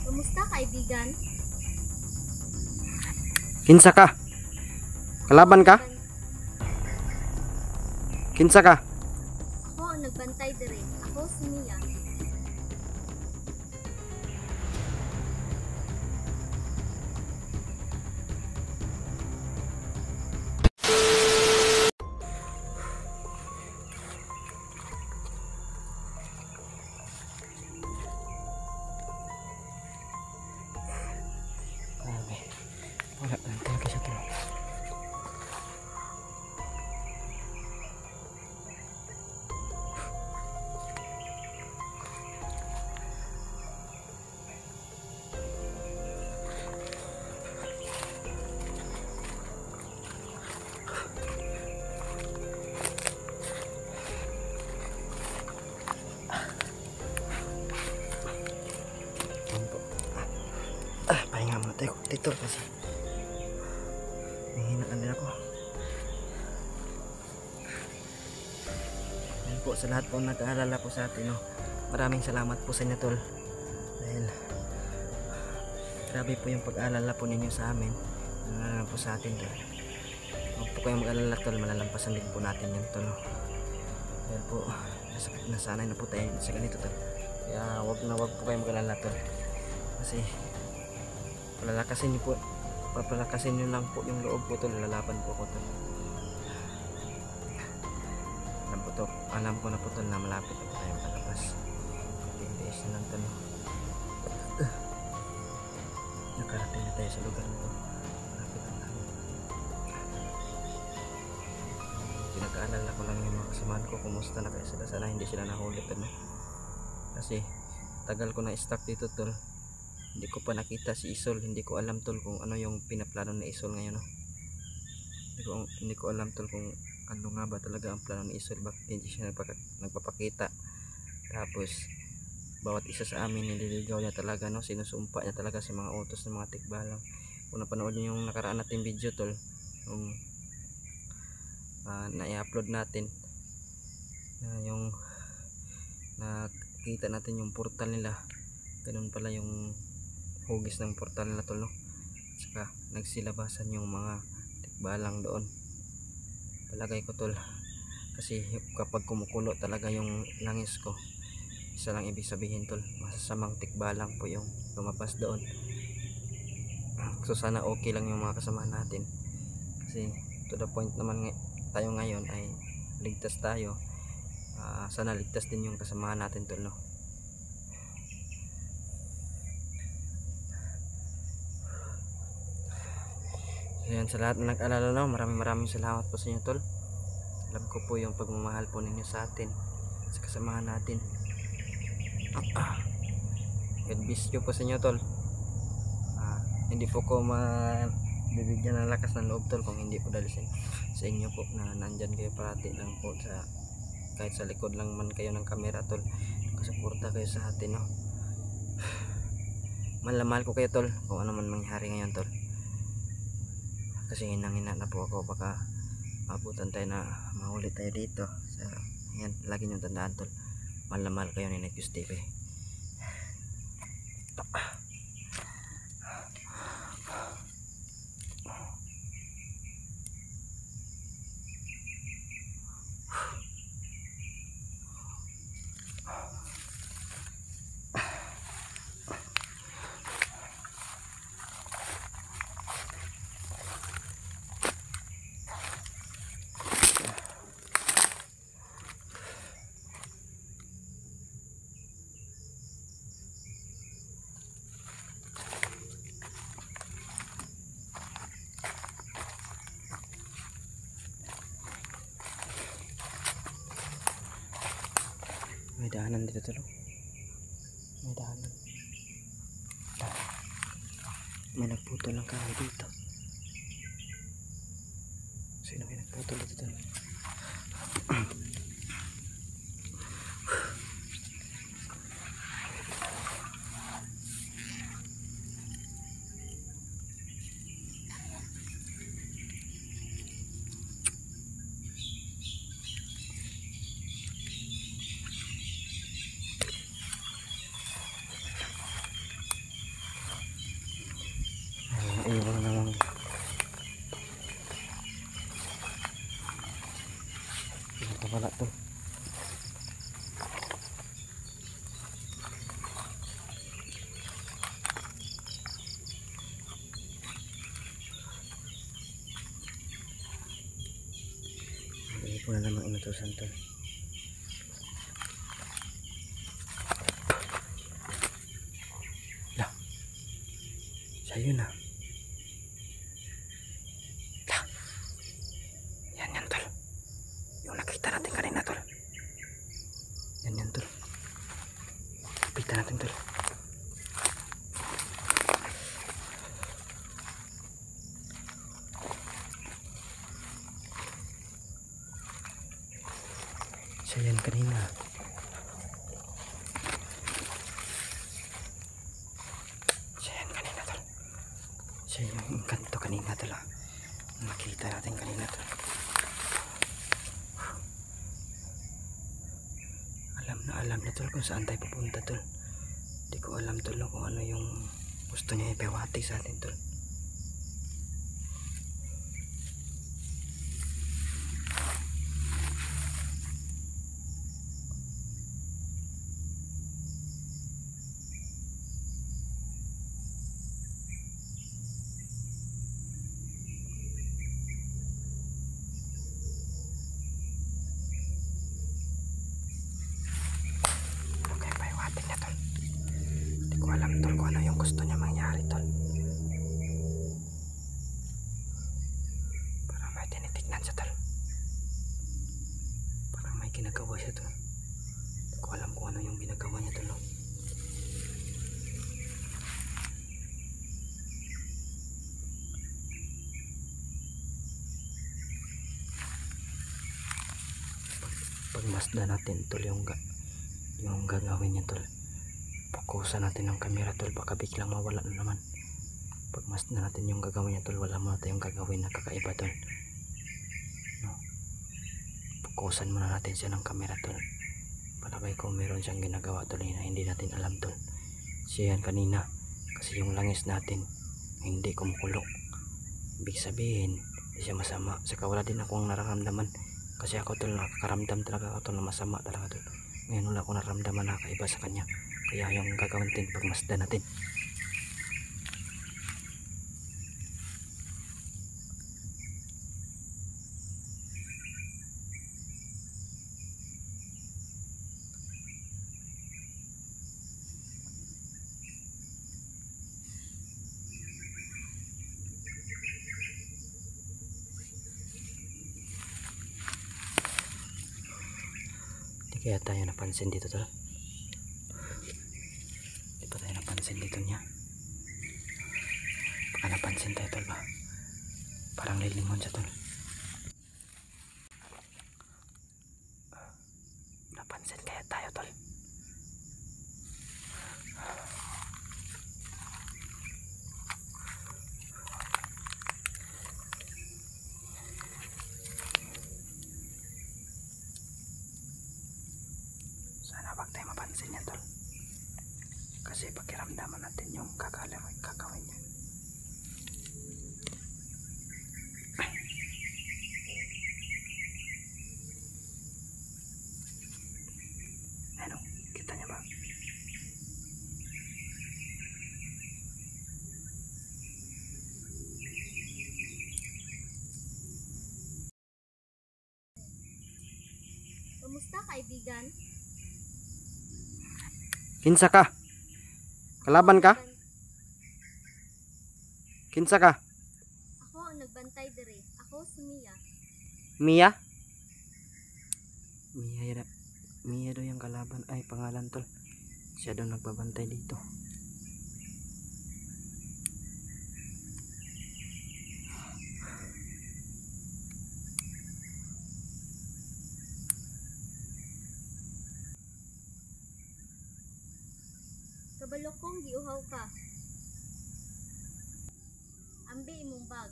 Kumusta kaibigan? Kinsa ka? Kalaban ka? Kinsa ka? Ako ang nagbantay dire. Ako si Mia. Wala lang talaga siya tulog. Pahinga muna tayo dito kasi nahinaan din ako. Dahil po sa lahat po nag-aalala po sa atin, no? Maraming salamat po sa inyo, tol. Dahil grabe po yung pag-aalala po ninyo sa amin. Nalala po sa atin, tol. Huwag po kayong mag-aalala, tol. Malalampasan din po natin yan, tol. Dahil po nasanay na po tayo sa ganito, tol. Kaya wag po kayong mag-aalala, tol. Kasi palakasin niyo po, papalakasin niyo lang po yung loob ko, tol. Lalaban po ako, tol. Alam ko na po, tol, na malapit na po tayo makalabas. Tiis na lang, tol. Nakarating na tayo sa lugar na to. Malapit na lang. Pinag-aalala ko lang yung mga kasamahan ko, kumusta na kayo sila. Sana hindi sila nahuli, tol. Kasi tagal ko na stuck dito, tol. Hindi ko pa nakita si Isol. Hindi ko alam, tol, kung ano yung pinaplano ni Isol ngayon, no? Hindi ko alam, tol, kung ano nga ba talaga ang plano ni Isol. Bakit hindi siya nagpapakita. Tapos bawat isa sa amin nililigaw niya talaga, no? Sinusumpa niya talaga sa mga utos ng mga tikbalang. Kung napanood niyo yung nakaraan natin video, tol, yung na-i-upload natin, na yung nakita natin yung portal nila, ganun pala yung hugis ng portal nila, tol, no? Saka nagsilabasan yung mga tikbalang doon. Palagay ko, tol, kasi kapag kumukulo talaga yung langis ko, isa lang ibig sabihin, tol, masasamang tikbalang po yung lumabas doon. So sana okay lang yung mga kasama natin, kasi to the point naman tayo ngayon ay ligtas tayo. Sana ligtas din yung kasamahan natin, tol, no? Ayan, sa lahat na nag-alala, no, maraming salamat po sa inyo, tol. Alam ko po yung pagmamahal po ninyo sa atin, sa kasamahan natin. God bless you po sa inyo, tol. Hindi po ko bibigyan ng lakas ng loob, tol, kung hindi po dahil sa inyo po, na nandyan kayo parati lang po, kahit sa likod lang man kayo ng camera, tol. Kasuporta kayo sa atin, no? Mahal ko kayo, tol, kung ano man mangyari ngayon, tol. Kasi hinang-hina na po ako, baka mabutan tayo na mahuli tayo dito. So, yan, lagi nyo tandaan, tol. Mahal kayo ni Nekus TV. May daanan dito, tol. May daanan. May nagputol ng kahoy dito. Sino may nagputol dito, tol? Wala namang inutusan tol. Lah, siya yun ah. Lah, yan tol. Yung nakita natin kanina tol. Yan tol. Kapitan natin tol. Siya yan kanina. Siya yung kanto kanina tol ah. Nakita natin kanina tol. Alam na tol kung saan tayo pupunta tol. Di ko alam tol kung ano yung gusto niya ipawati sa atin tol. Alam tol kung ano yung gusto niya mangyari tol. Parang may tinitignan siya tol. Parang may ginagawa siya tol. Hindi ko alam kung ano yung ginagawa niya tol. Pagmasdan natin tol yung gagawin niya tol. Fokusan natin ang camera tol, baka biglang mawala na naman. Pagmasdan natin yung gagawin niya tol, wala muna tayong gagawin na kakaiba tol. No. Fokusan muna natin siya ng camera tol. Palagay ko meron siyang ginagawa tol na hindi natin alam tol. Siya yan kanina, kasi yung langis natin hindi kumukulo. Ibig sabihin hindi siya masama. Saka wala din akong nararamdaman, kasi ako tol nakakaramdam talaga ako tol na masama talaga tol. Ngayon wala akong nararamdaman na kakaiba sa kanya. Kaya yung gagawin natin pagmasdan natin. Hindi kaya tayo napansin dito tol. Dito niya baka napansin tayo tol ba, parang lilingon siya tol. Napansin kaya tayo tol. Sana wag tayo mapansin niya tol, kasi pakiramdaman natin yung kakawin niya. Ano, kita niya ba? Kamusta kaibigan? Kinsa ka? Kalaban ka? Kinsa ka? Ako ang nagbantay dire. Ako si Mia. Mia? Mia daw yung kalaban. Ay, pangalan tol. Siya daw nagbabantay dito. Kabalo kong giuhaw ka. Ambi imong bag.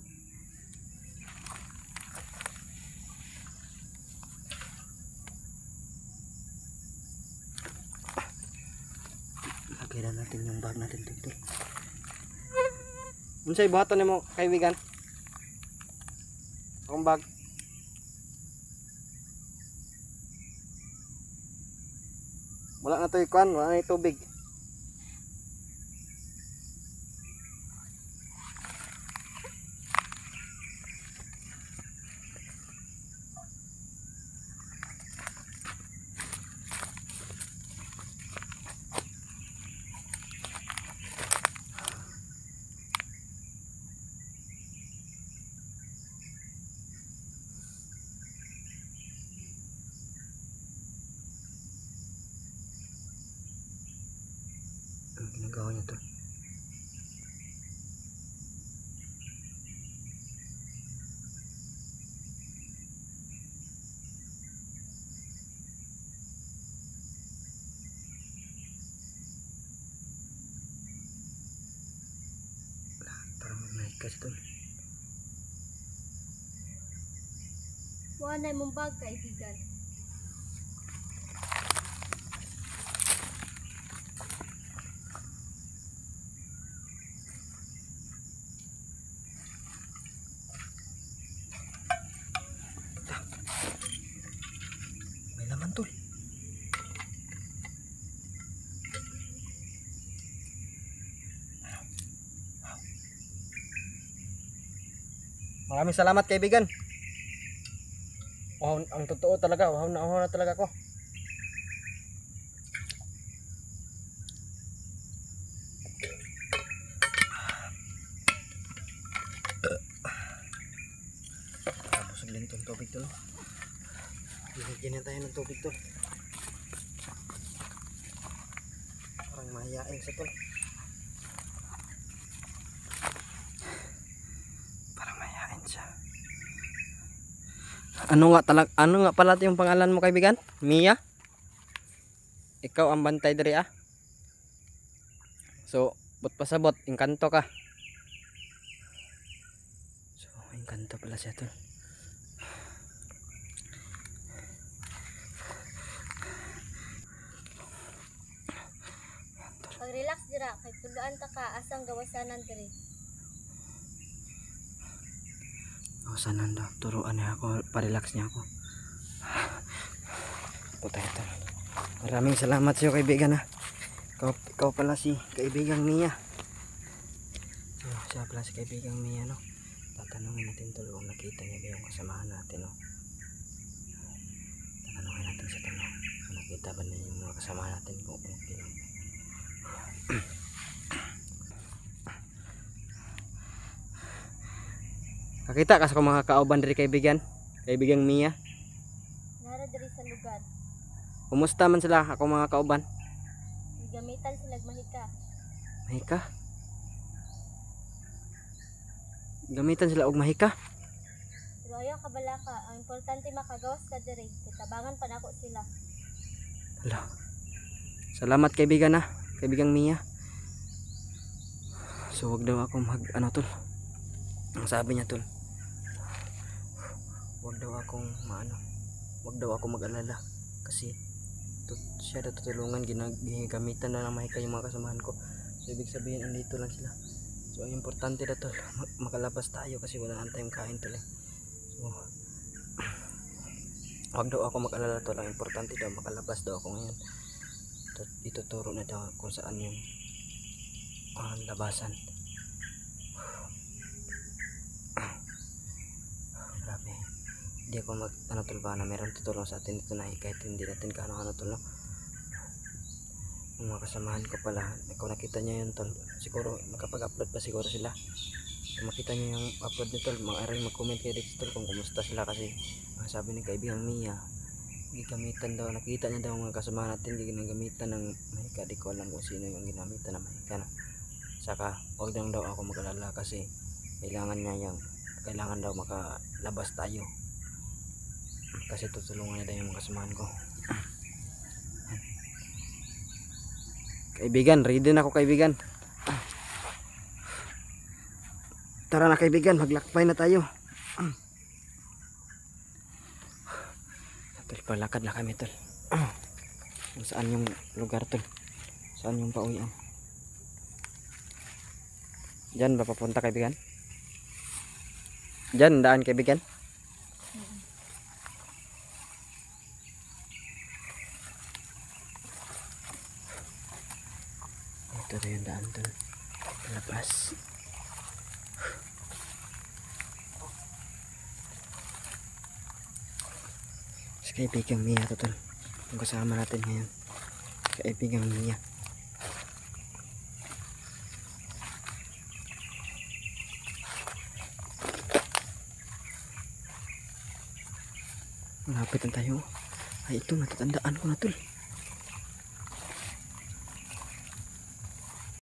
Lagay na natin yung bag natin dito. Unsay buhaton nimo kaibigan? Akong bag. Wala na to ikuan, wala na tubig. Ang ginagawa niya tol. Parang mag-night kasi tol. Wala mong bag, kaibigan. May laman tol. Maraming salamat kaibigan. Ang totoo talaga, uhaw na talaga ako. Busog din itong tubig tol. Bigyan na tayo ng tubig tol. Parang mahihain sa tol. Parang mahihain siya. Ano nga pala yung pangalan mo kaibigan? Mia? Ikaw ang bantay diri ah. So, bot pasabot, engkanto ka. So, engkanto pala siya tol. Pag-relax dira, kay tuluan ta ka, asang gawasanan diri. Sana daw, turuan niya ako, parelax niya ako. Puta ito. Maraming salamat sa iyo kaibigan ha. Ikaw pala si kaibigang Mia. So, siya pala si kaibigang Mia no. Tatanungin natin tol kung nakita niya ba yung kasamahan natin no. Tatanungin natin sa tol no. Kung nakita ba niya yung mga kasamahan natin kung okay lang. Kakita ka sa mga kauban diri kaibigan, kaibigang Mia. Nara diri sa lugar. Kumusta man sila ako mga kauban? Gamitan sila mahika. Mahika? Gamitan sila og mahika? Pero ayaw kabala ka, ang importante makagawas ka diri. Titabangan pa nako sila. Hala. Salamat kaibigan ha, kaibigang Mia. So wag daw ako mag ano tol. Ang sabi niya tol. Wag daw akong maano. Wag daw ako mag-alala kasi siya daw tutulungan, ginagamitan na ng mahika yung mga kasamahan ko. So ibig sabihin andito lang sila. So ang importante daw tol, makalabas tayo kasi wala nang tayong kain tol eh. So wag daw ako mag-alala tol, ang importante daw makalabas daw ako ngayon. Ituturo na daw kung saan yung labasan. Grabe. Hindi ako mag ano tol ba na meron tutulong sa atin dito na kahit hindi natin kaano tol no. Yung mga kasamahan ko pala, kung nakita nyo yun tol, siguro makapag-upload pa siguro sila. Kung makita nyo yung upload nyo tol, mag-aral mag-comment kayo dito tol kung kumusta sila kasi sabi ni kaibigang Mia, gigamitan daw, nakita niya daw mga kasamahan natin ginagamitan ng mahika. Di ko alam kung sino yung ginamitan ng mahika no. Saka huwag lang daw ako mag-alala kasi kailangan daw makalabas tayo kasi tutulungan niya daw yung mga kasamahan ko. Kaibigan, ready na ako kaibigan. Tara na kaibigan, maglakbay na tayo. Tol, palakad na kami tol. Saan yung lugar tol? Saan yung pauwian? Diyan ba papunta kaibigan? Diyan daan kaibigan? Ito rin yung daan tol. Labas. Si kaibigang Mia to tol. Yung kasama natin ngayon. Kaibigang Mia. Malapit na tayo. Ay ito, natatandaan ko na tol.